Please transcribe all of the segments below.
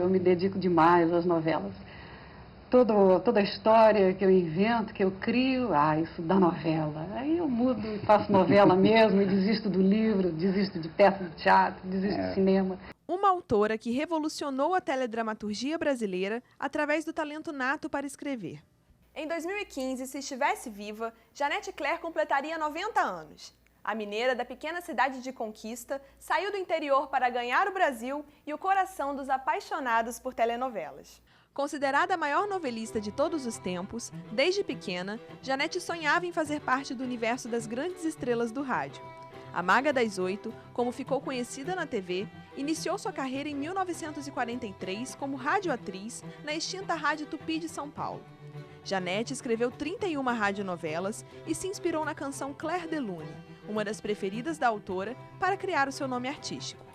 eu me dedico demais às novelas. Toda a história que eu invento, que eu crio, isso da novela. Aí eu mudo e faço novela mesmo, e desisto do livro, desisto de peça de teatro, desisto de cinema. Uma autora que revolucionou a teledramaturgia brasileira através do talento nato para escrever. Em 2015, se estivesse viva, Janete Claire completaria 90 anos. A mineira da pequena cidade de Conquista saiu do interior para ganhar o Brasil e o coração dos apaixonados por telenovelas. Considerada a maior novelista de todos os tempos, desde pequena, Janete sonhava em fazer parte do universo das grandes estrelas do rádio. A Maga das Oito, como ficou conhecida na TV, iniciou sua carreira em 1943 como radioatriz na extinta Rádio Tupi de São Paulo. Janete escreveu 31 radionovelas e se inspirou na canção Clair de Lune, uma das preferidas da autora, para criar o seu nome artístico.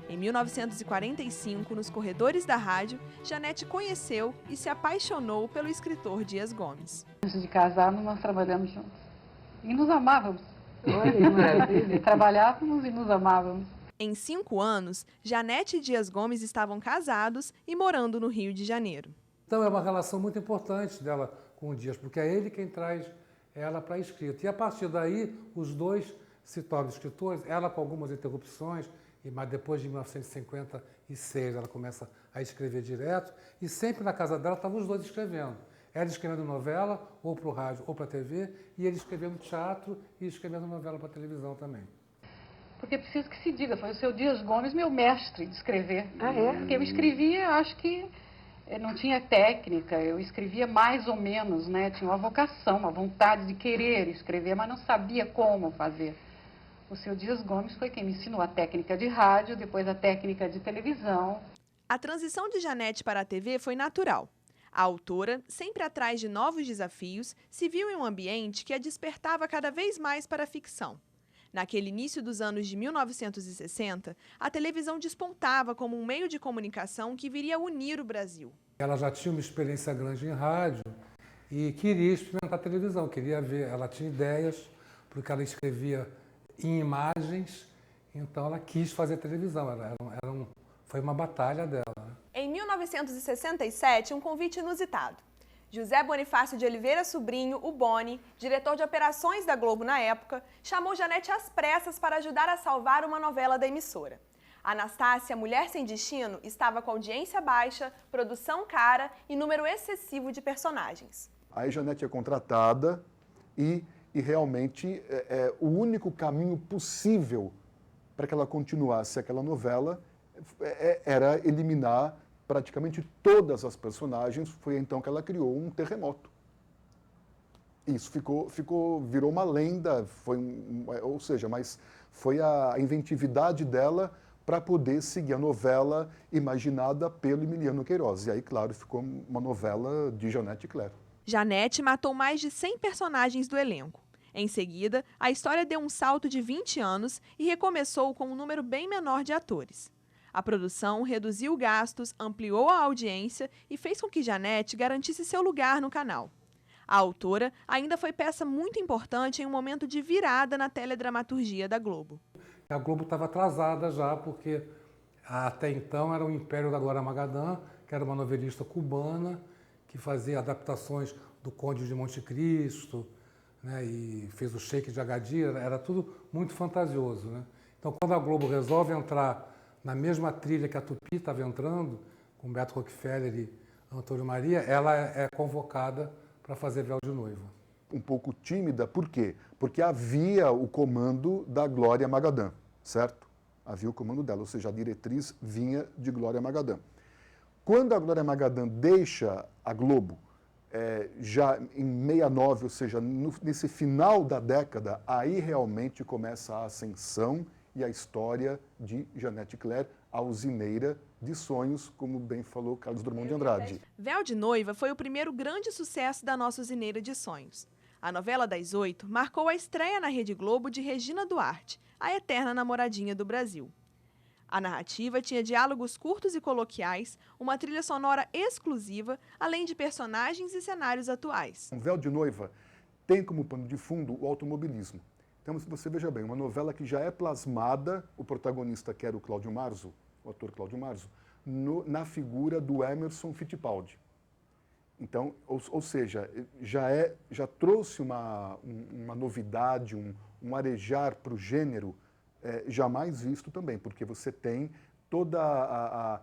Em 1945, nos corredores da rádio, Janete conheceu e se apaixonou pelo escritor Dias Gomes. Antes de casarmos, nós trabalhamos juntos. E nos amávamos. Trabalhávamos e nos amávamos. Em 5 anos, Janete e Dias Gomes estavam casados e morando no Rio de Janeiro. Então é uma relação muito importante dela com o Dias, porque é ele quem traz ela para a escrita. E a partir daí, os dois se tornam escritores, ela com algumas interrupções, mas depois de 1956 ela começa a escrever direto, e sempre na casa dela estavam os dois escrevendo. Ela escrevendo novela, ou para o rádio ou para a TV, e ele escrevendo teatro e escrevendo novela para a televisão também. Porque preciso que se diga, foi o seu Dias Gomes meu mestre de escrever. Porque eu escrevia, acho que não tinha técnica, eu escrevia mais ou menos, né? Tinha uma vocação, uma vontade de querer escrever, mas não sabia como fazer. O seu Dias Gomes foi quem me ensinou a técnica de rádio, depois a técnica de televisão. A transição de Janete para a TV foi natural. A autora, sempre atrás de novos desafios, se viu em um ambiente que a despertava cada vez mais para a ficção. Naquele início dos anos de 1960, a televisão despontava como um meio de comunicação que viria a unir o Brasil. Ela já tinha uma experiência grande em rádio e queria experimentar a televisão, queria ver, ela tinha ideias, porque ela escrevia em imagens, então ela quis fazer televisão, foi uma batalha dela. Em 1967, um convite inusitado. José Bonifácio de Oliveira Sobrinho, o Boni, diretor de operações da Globo na época, chamou Janete às pressas para ajudar a salvar uma novela da emissora. Anastácia, Mulher Sem Destino, estava com audiência baixa, produção cara e número excessivo de personagens. Aí Janete é contratada e realmente o único caminho possível para que ela continuasse aquela novela era eliminar praticamente todas as personagens. Foi então que ela criou um terremoto. Isso virou uma lenda, mas foi a inventividade dela para poder seguir a novela imaginada pelo Emiliano Queiroz. E aí, claro, ficou uma novela de Janete Claire. Janete matou mais de 100 personagens do elenco. Em seguida, a história deu um salto de 20 anos e recomeçou com um número bem menor de atores. A produção reduziu gastos, ampliou a audiência e fez com que Janete garantisse seu lugar no canal. A autora ainda foi peça muito importante em um momento de virada na teledramaturgia da Globo. A Globo estava atrasada já, porque até então era o Império da Glória Magadã, que era uma novelista cubana, que fazia adaptações do Conde de Monte Cristo, né, e fez o Sheik de Agadir, era tudo muito fantasioso, né? Então, quando a Globo resolve entrar na mesma trilha que a Tupi estava entrando, com Beto Rockefeller e Antônio Maria, ela é convocada para fazer Véu de Noiva. Um pouco tímida, por quê? Porque havia o comando da Glória Magadã, certo? Havia o comando dela, ou seja, a diretriz vinha de Glória Magadã. Quando a Glória Magadã deixa a Globo, já em 69, ou seja, nesse final da década, aí realmente começa a ascensão e a história de Janete Claire, a usineira de sonhos, como bem falou Carlos Drummond de Andrade. Véu de Noiva foi o primeiro grande sucesso da nossa usineira de sonhos. A novela das 8 marcou a estreia na Rede Globo de Regina Duarte, a eterna namoradinha do Brasil. A narrativa tinha diálogos curtos e coloquiais, uma trilha sonora exclusiva, além de personagens e cenários atuais. Véu de Noiva tem como pano de fundo o automobilismo. Então, se você veja bem, uma novela que já é plasmada, o protagonista, que era o Cláudio Marzo, o ator Cláudio Marzo, na figura do Emerson Fittipaldi. Então, ou seja, já trouxe uma novidade, um arejar para o gênero jamais visto também, porque você tem toda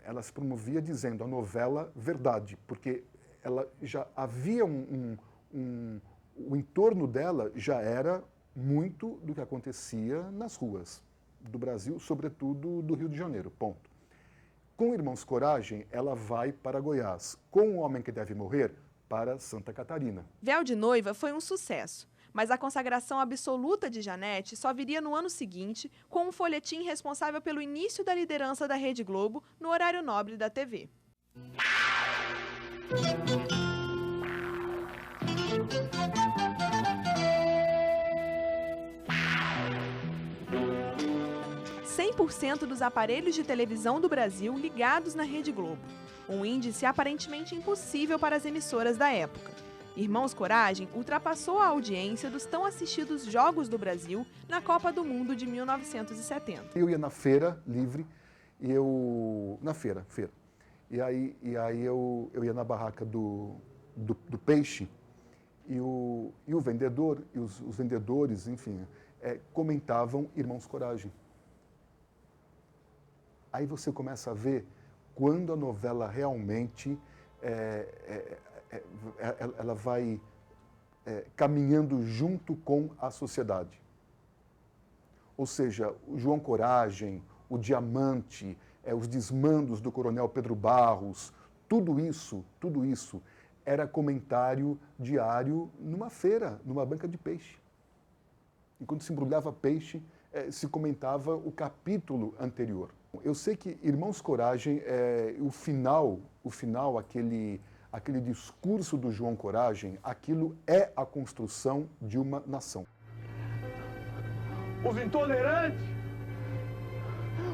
ela se promovia dizendo a novela verdade, porque ela já havia o entorno dela já era muito do que acontecia nas ruas do Brasil, sobretudo do Rio de Janeiro, ponto. Com Irmãos Coragem, ela vai para Goiás. Com O Homem que Deve Morrer, para Santa Catarina. Véu de Noiva foi um sucesso, mas a consagração absoluta de Janete só viria no ano seguinte, com um folhetim responsável pelo início da liderança da Rede Globo no horário nobre da TV. 100% dos aparelhos de televisão do Brasil ligados na Rede Globo, um índice aparentemente impossível para as emissoras da época. Irmãos Coragem ultrapassou a audiência dos tão assistidos Jogos do Brasil na Copa do Mundo de 1970. Eu ia na feira livre, na feira. E aí eu ia na barraca do peixe e o vendedor e os vendedores, enfim, comentavam Irmãos Coragem. Aí você começa a ver quando a novela realmente ela vai caminhando junto com a sociedade. Ou seja, o João Coragem, o Diamante, os desmandos do Coronel Pedro Barros, tudo isso era comentário diário numa feira, numa banca de peixe. Enquanto se embrulhava peixe, se comentava o capítulo anterior. Eu sei que Irmãos Coragem, o final, aquele discurso do João Coragem, aquilo é a construção de uma nação. Os intolerantes,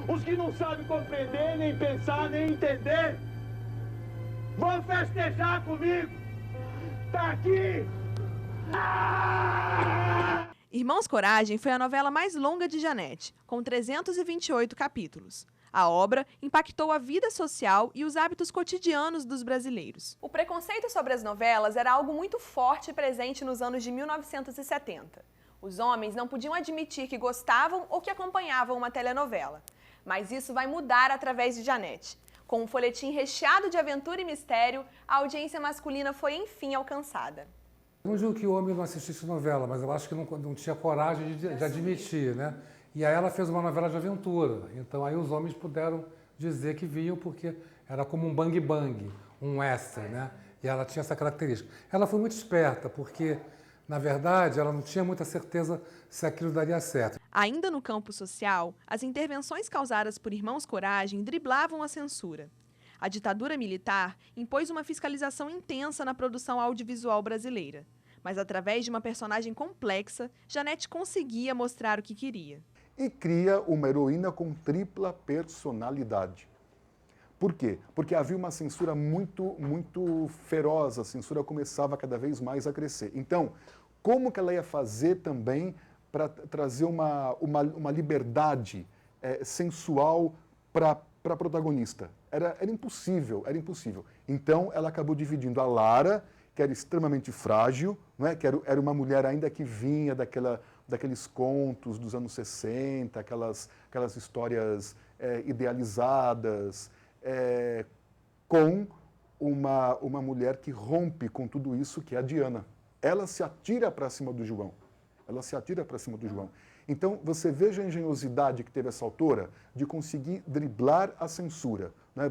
os que não sabem compreender, nem pensar, nem entender, vão festejar comigo. Tá aqui! Irmãos Coragem foi a novela mais longa de Janete, com 328 capítulos. A obra impactou a vida social e os hábitos cotidianos dos brasileiros. O preconceito sobre as novelas era algo muito forte e presente nos anos de 1970. Os homens não podiam admitir que gostavam ou que acompanhavam uma telenovela. Mas isso vai mudar através de Janete. Com um folhetim recheado de aventura e mistério, a audiência masculina foi enfim alcançada. Não digo que o homem não assistisse novela, mas eu acho que não tinha coragem de admitir, né? E aí ela fez uma novela de aventura, então aí os homens puderam dizer que viam porque era como um bang bang, um western, né? E ela tinha essa característica. Ela foi muito esperta porque, na verdade, ela não tinha muita certeza se aquilo daria certo. Ainda no campo social, as intervenções causadas por Irmãos Coragem driblavam a censura. A ditadura militar impôs uma fiscalização intensa na produção audiovisual brasileira. Mas através de uma personagem complexa, Janete conseguia mostrar o que queria. E cria uma heroína com tripla personalidade. Por quê? Porque havia uma censura muito feroz, a censura começava cada vez mais a crescer. Então, como que ela ia fazer também para trazer uma liberdade sensual para a protagonista? Era impossível. Então, ela acabou dividindo a Lara, que era extremamente frágil, não é? Que era uma mulher ainda que vinha daqueles contos dos anos 60, aquelas histórias idealizadas, com uma mulher que rompe com tudo isso, que é a Diana. Ela se atira para cima do João. Então, você veja a engenhosidade que teve essa autora de conseguir driblar a censura. Né?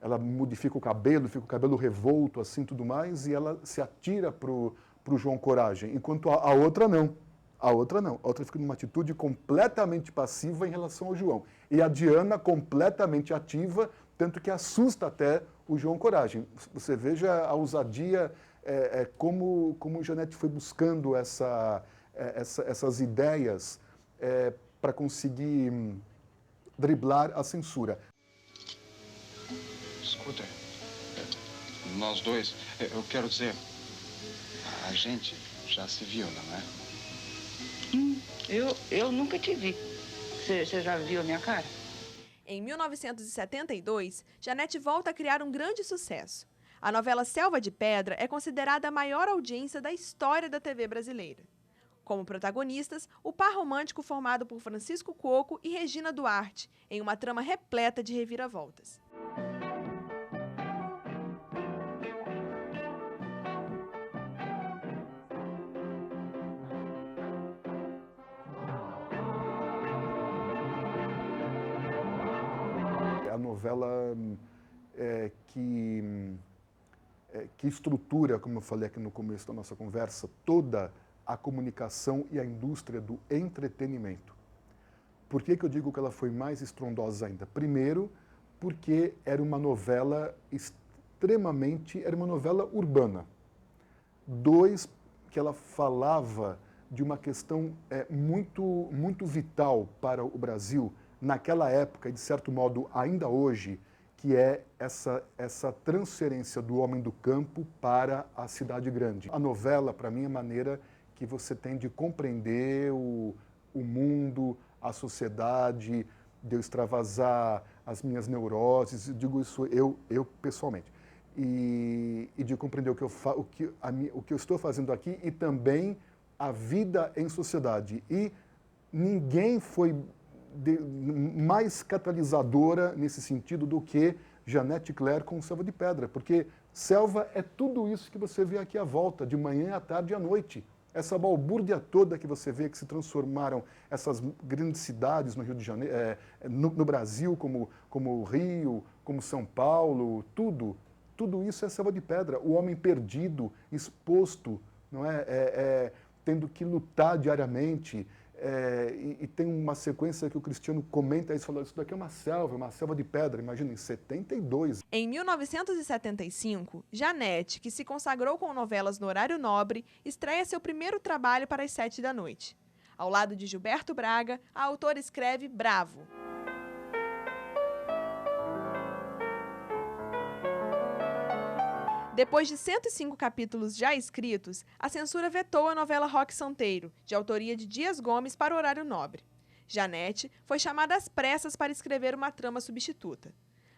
Ela modifica o cabelo, fica o cabelo revolto, assim, tudo mais, e ela se atira para o João Coragem, enquanto a outra não. A outra fica numa atitude completamente passiva em relação ao João. E a Diana completamente ativa, tanto que assusta até o João Coragem. Você veja a ousadia, como Janete foi buscando essas ideias para conseguir driblar a censura. Escuta, nós dois, eu quero dizer, a gente já se viu, não é? Eu nunca te vi. Você já viu a minha cara? Em 1972, Janete volta a criar um grande sucesso. A novela Selva de Pedra é considerada a maior audiência da história da TV brasileira. Como protagonistas, o par romântico formado por Francisco Coco e Regina Duarte, em uma trama repleta de reviravoltas. A novela que estrutura, como eu falei aqui no começo da nossa conversa, toda a comunicação e a indústria do entretenimento. Por que eu digo que ela foi mais estrondosa ainda? Primeiro, porque era uma novela era uma novela urbana. Dois, que ela falava de uma questão muito vital para o Brasil, naquela época e, de certo modo, ainda hoje, que é essa transferência do homem do campo para a cidade grande. A novela, para mim, é a maneira que você tem de compreender o mundo, a sociedade, de eu extravasar as minhas neuroses, digo isso eu pessoalmente, e de compreender o que eu estou fazendo aqui e também a vida em sociedade. E ninguém foi mais catalisadora nesse sentido do que Janete Claire com Selva de Pedra, porque Selva é tudo isso que você vê aqui à volta, de manhã, à tarde e à noite. Essa balbúrdia toda que você vê que se transformaram essas grandes cidades no Rio de Janeiro, no Brasil, como Rio, como São Paulo, tudo isso é Selva de Pedra. O homem perdido, exposto, não é? Tendo que lutar diariamente. E tem uma sequência que o Cristiano comenta isso, falou, isso daqui é uma selva de pedra, imagina, em 72. Em 1975, Janete, que se consagrou com novelas no horário nobre, estreia seu primeiro trabalho para as 7 da noite. Ao lado de Gilberto Braga, a autora escreve Bravo. Depois de 105 capítulos já escritos, a censura vetou a novela Roque Santeiro, de autoria de Dias Gomes, para o horário nobre. Janete foi chamada às pressas para escrever uma trama substituta.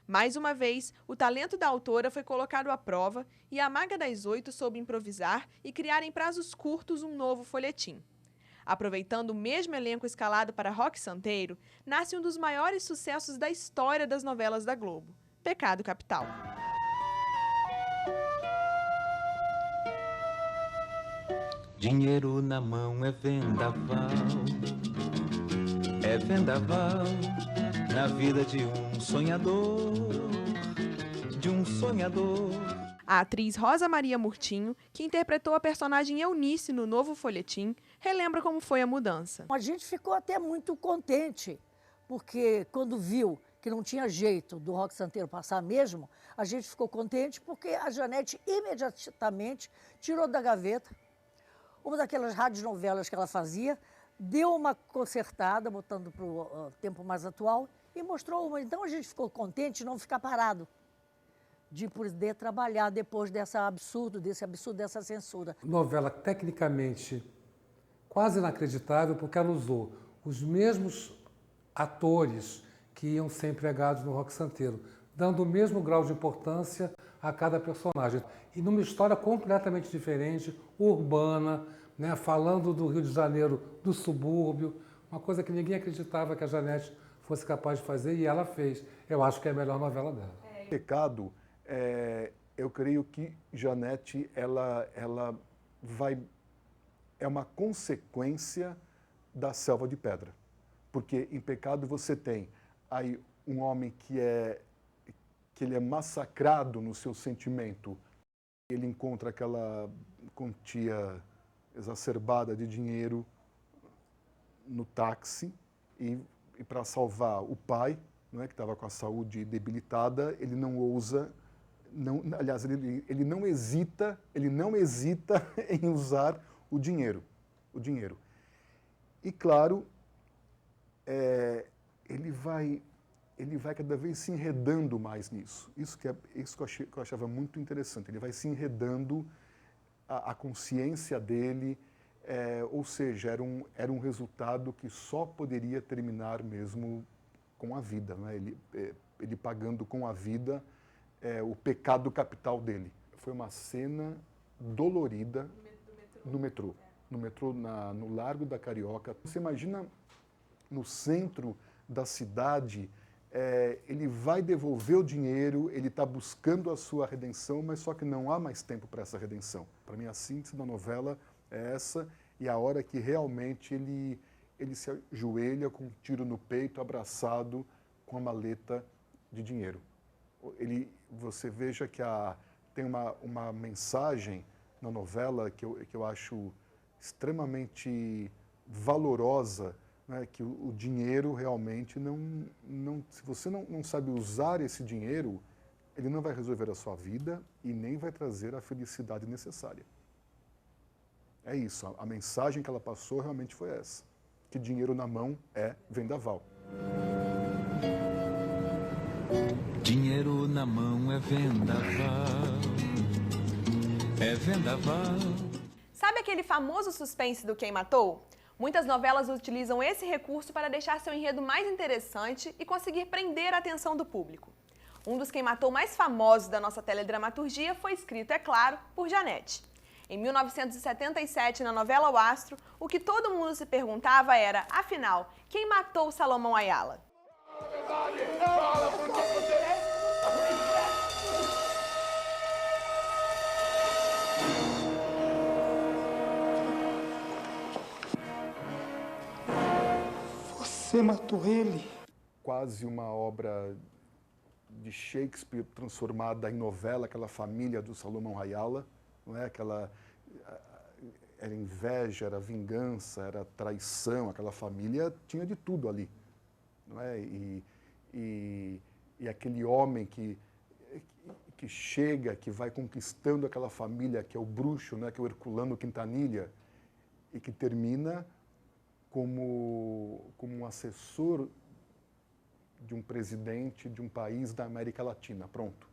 Mais uma vez, o talento da autora foi colocado à prova e a Maga das Oito soube improvisar e criar em prazos curtos um novo folhetim. Aproveitando o mesmo elenco escalado para Roque Santeiro, nasce um dos maiores sucessos da história das novelas da Globo, Pecado Capital. Dinheiro na mão é vendaval na vida de um sonhador, A atriz Rosa Maria Murtinho, que interpretou a personagem Eunice no novo folhetim, relembra como foi a mudança. A gente ficou até muito contente, porque quando viu que não tinha jeito do Roque Santeiro passar mesmo, a gente ficou contente porque a Janete imediatamente tirou da gaveta uma daquelas radionovelas que ela fazia, deu uma consertada, botando para o tempo mais atual, e mostrou uma. Então a gente ficou contente de não ficar parado, de poder trabalhar depois desse absurdo, dessa censura. Novela tecnicamente quase inacreditável, porque ela usou os mesmos atores que iam ser empregados no Roque Santeiro, dando o mesmo grau de importância a cada personagem. E numa história completamente diferente, urbana, né, falando do Rio de Janeiro, do subúrbio, uma coisa que ninguém acreditava que a Janete fosse capaz de fazer, e ela fez. Eu acho que é a melhor novela dela. Pecado, eu creio que Janete, é uma consequência da Selva de Pedra. Porque em Pecado você tem aí um homem que ele é massacrado no seu sentimento. Ele encontra aquela quantia exacerbada de dinheiro no táxi e para salvar o pai, não é, que estava com a saúde debilitada, ele não ousa, aliás, ele não hesita em usar o dinheiro. E claro, ele vai cada vez se enredando mais nisso. Isso que eu achava muito interessante. Ele vai se enredando, a consciência dele, ou seja, era um resultado que só poderia terminar mesmo com a vida, né? Ele pagando com a vida o pecado capital dele. Foi uma cena dolorida no metrô. No metrô, no Largo da Carioca. Você imagina no centro da cidade, ele vai devolver o dinheiro, ele está buscando a sua redenção, mas só que não há mais tempo para essa redenção. Para mim, a síntese da novela é essa, e a hora que realmente ele se ajoelha com um tiro no peito, abraçado com a maleta de dinheiro. Você veja que tem uma mensagem na novela que eu acho extremamente valorosa, né, que o dinheiro realmente se você não sabe usar esse dinheiro, ele não vai resolver a sua vida e nem vai trazer a felicidade necessária. É isso, a mensagem que ela passou realmente foi essa, que dinheiro na mão é vendaval. Dinheiro na mão é vendaval, é vendaval. Sabe aquele famoso suspense do Quem Matou? Muitas novelas utilizam esse recurso para deixar seu enredo mais interessante e conseguir prender a atenção do público. Um dos Quem Matou mais famosos da nossa teledramaturgia foi escrito, é claro, por Janete. Em 1977, na novela O Astro, o que todo mundo se perguntava era, afinal, quem matou Salomão Ayala? Você matou ele? Quase uma obra de Shakespeare transformada em novela, aquela família do Salomão Ayala, não é? Era inveja, era vingança, era traição, aquela família tinha de tudo ali, não é? E aquele homem que chega, que vai conquistando aquela família, que é o bruxo, né? Que é o Herculano Quintanilha, e que termina como um assessor de um presidente de um país da América Latina. Pronto.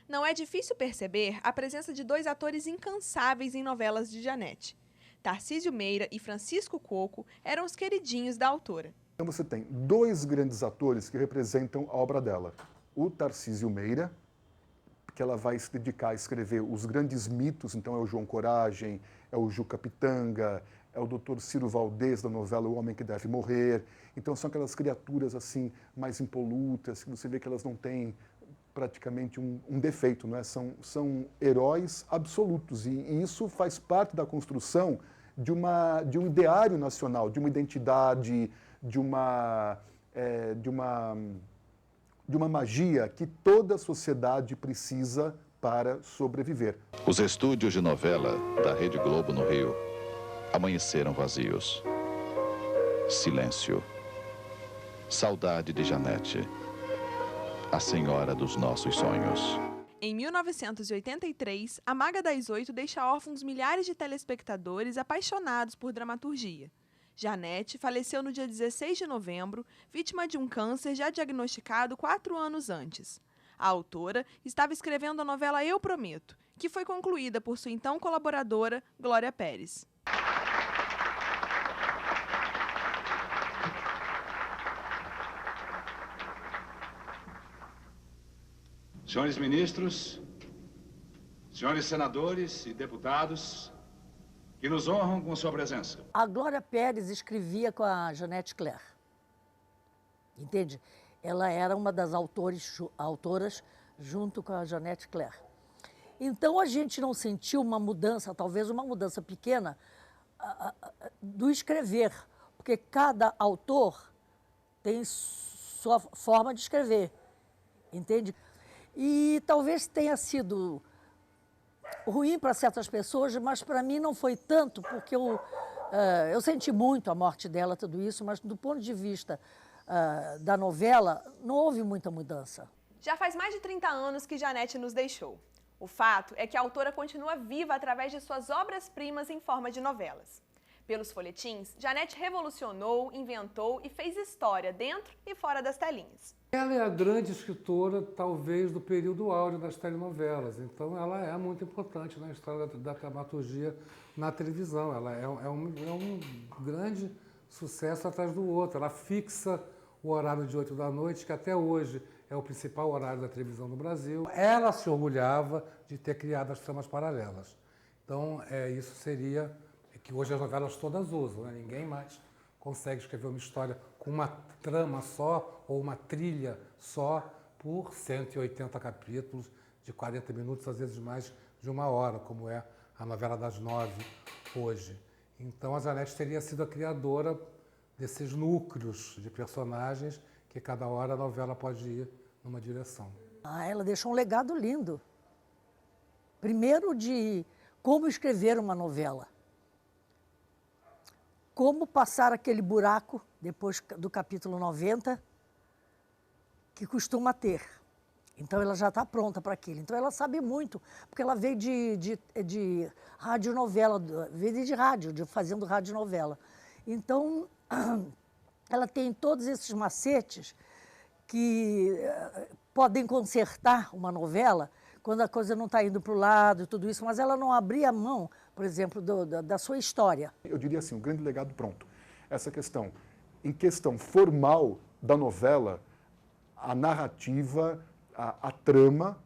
Não é difícil perceber a presença de dois atores incansáveis em novelas de Janete. Tarcísio Meira e Francisco Coco eram os queridinhos da autora. Então você tem dois grandes atores que representam a obra dela. O Tarcísio Meira, que ela vai se dedicar a escrever os grandes mitos, então é o João Coragem, é o Juca Pitanga, é o Dr. Ciro Valdez da novela O Homem que Deve Morrer. Então são aquelas criaturas assim mais impolutas, que você vê que elas não têm praticamente um defeito, não é? São heróis absolutos, e isso faz parte da construção de um ideário nacional, de uma identidade, de uma magia que toda a sociedade precisa para sobreviver. Os estúdios de novela da Rede Globo no Rio amanheceram vazios. Silêncio. Saudade de Janete, a senhora dos nossos sonhos. Em 1983, a Maga das Oito deixa órfãos milhares de telespectadores apaixonados por dramaturgia. Janete faleceu no dia 16 de novembro, vítima de um câncer já diagnosticado 4 anos antes. A autora estava escrevendo a novela Eu Prometo, que foi concluída por sua então colaboradora, Glória Pérez. Senhores ministros, senhores senadores e deputados, que nos honram com sua presença. A Glória Pérez escrevia com a Janete Claire, entende? Ela era uma das autoras junto com a Janete Claire. Então a gente não sentiu uma mudança, talvez uma mudança pequena, do escrever, porque cada autor tem sua forma de escrever, entende? E talvez tenha sido ruim para certas pessoas, mas para mim não foi tanto, porque eu senti muito a morte dela, tudo isso, mas do ponto de vista da novela, não houve muita mudança. Já faz mais de 30 anos que Janete nos deixou. O fato é que a autora continua viva através de suas obras-primas em forma de novelas. Pelos folhetins, Janete revolucionou, inventou e fez história dentro e fora das telinhas. Ela é a grande escritora, talvez, do período áureo das telenovelas. Então, ela é muito importante na história da dramaturgia na televisão. Ela é um grande sucesso atrás do outro. Ela fixa o horário de 8 da noite, que até hoje é o principal horário da televisão no Brasil. Ela se orgulhava de ter criado as tramas paralelas. Então, isso seria que hoje as novelas todas usam, né? Ninguém mais consegue escrever uma história com uma trama só ou uma trilha só por 180 capítulos de 40 minutos, às vezes mais de 1 hora, como é a novela das 9 hoje. Então, a Janete teria sido a criadora desses núcleos de personagens que cada hora a novela pode ir numa direção. Ela deixou um legado lindo. Primeiro de como escrever uma novela. Como passar aquele buraco, depois do capítulo 90, que costuma ter. Então, ela já está pronta para aquilo. Então, ela sabe muito, porque ela veio de radionovela, veio de rádio, fazendo radionovela. Então, ela tem todos esses macetes que podem consertar uma novela quando a coisa não está indo para o lado e tudo isso, mas ela não abria mão, por exemplo, da sua história. Eu diria assim, um grande legado pronto. Essa questão, em questão formal da novela, a narrativa, a trama,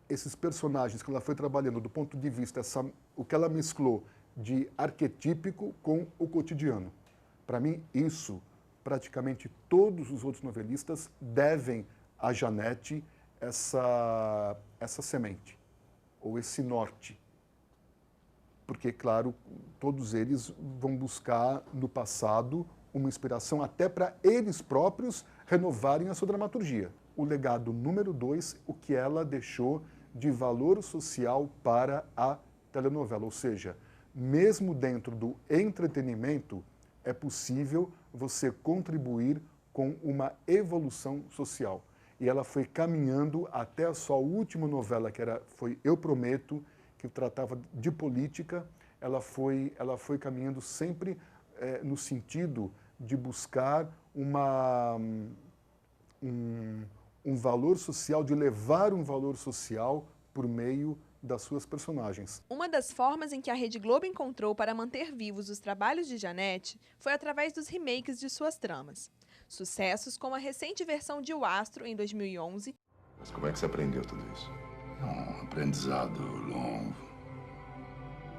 esses personagens que ela foi trabalhando do ponto de vista, o que ela mesclou de arquetípico com o cotidiano. Para mim, isso, praticamente todos os outros novelistas devem a Janete essa semente, ou esse norte. Porque, claro, todos eles vão buscar no passado uma inspiração até para eles próprios renovarem a sua dramaturgia. O legado número 2, o que ela deixou de valor social para a telenovela. Ou seja, mesmo dentro do entretenimento, é possível você contribuir com uma evolução social. E ela foi caminhando até a sua última novela, que foi Eu Prometo, que tratava de política. Ela foi caminhando sempre no sentido de buscar um valor social, de levar um valor social por meio das suas personagens. Uma das formas em que a Rede Globo encontrou para manter vivos os trabalhos de Janete foi através dos remakes de suas tramas. Sucessos como a recente versão de O Astro, em 2011. Mas como é que você aprendeu tudo isso? É um aprendizado longo,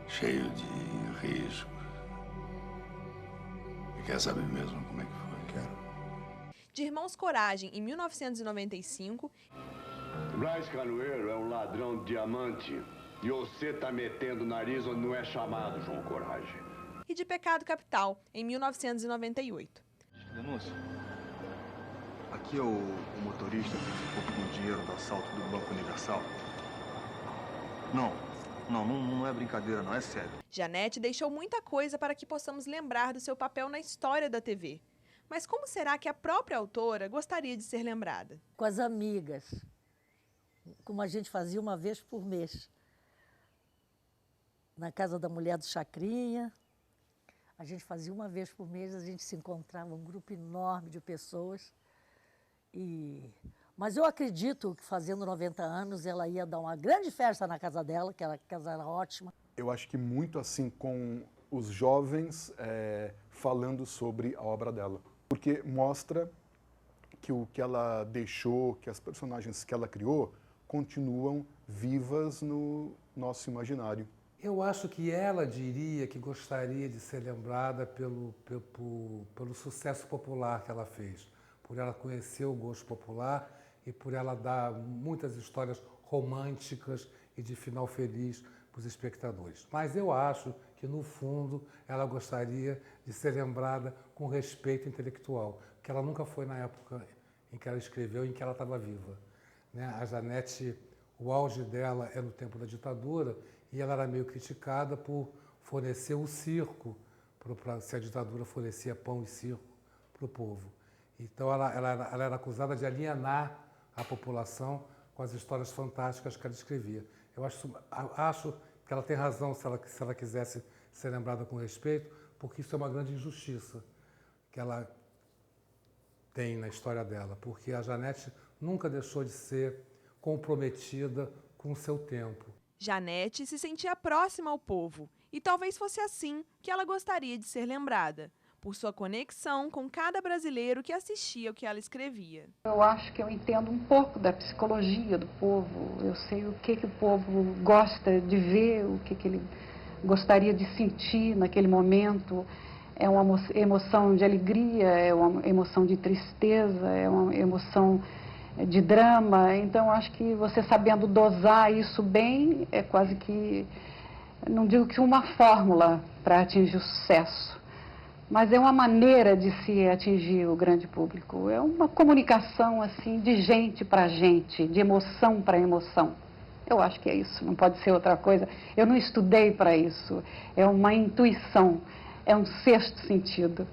cheio de riscos. E quer saber mesmo como é que foi? Quero. De Irmãos Coragem, em 1995. Braz Canoeiro é um ladrão de diamante e você tá metendo o nariz onde não é chamado, João Coragem. E de Pecado Capital, em 1998. Denúncia. Aqui é o motorista que ficou com o dinheiro do assalto do Banco Universal. Não é brincadeira, não, é sério. Janete deixou muita coisa para que possamos lembrar do seu papel na história da TV. Mas como será que a própria autora gostaria de ser lembrada? Com as amigas, como a gente fazia uma vez por mês. Na casa da mulher do Chacrinha, a gente fazia uma vez por mês, a gente se encontrava, um grupo enorme de pessoas. Mas eu acredito que fazendo 90 anos, ela ia dar uma grande festa na casa dela, que a casa era ótima. Eu acho que muito assim com os jovens falando sobre a obra dela. Porque mostra que o que ela deixou, que as personagens que ela criou, continuam vivas no nosso imaginário. Eu acho que ela diria que gostaria de ser lembrada pelo sucesso popular que ela fez, por ela conhecer o gosto popular e por ela dar muitas histórias românticas e de final feliz para os espectadores. Mas eu acho que, no fundo, ela gostaria de ser lembrada com respeito intelectual, que ela nunca foi na época em que ela escreveu e em que ela estava viva. Né? A Janete, o auge dela é no tempo da ditadura, e ela era meio criticada por fornecer o circo, se a ditadura fornecia pão e circo para o povo. Então, ela era acusada de alienar a população com as histórias fantásticas que ela escrevia. Eu acho que ela tem razão se ela quisesse ser lembrada com respeito, porque isso é uma grande injustiça que ela tem na história dela, porque a Janete nunca deixou de ser comprometida com o seu tempo. Janete se sentia próxima ao povo e talvez fosse assim que ela gostaria de ser lembrada, por sua conexão com cada brasileiro que assistia ao que ela escrevia. Eu acho que eu entendo um pouco da psicologia do povo, eu sei o que o povo gosta de ver, o que ele gostaria de sentir naquele momento. É uma emoção de alegria, é uma emoção de tristeza, é uma emoção de drama. Então, acho que você sabendo dosar isso bem, é quase que, não digo que uma fórmula para atingir o sucesso, mas é uma maneira de se atingir o grande público. É uma comunicação assim de gente para gente, de emoção para emoção. Eu acho que é isso, não pode ser outra coisa. Eu não estudei para isso, é uma intuição, é um sexto sentido.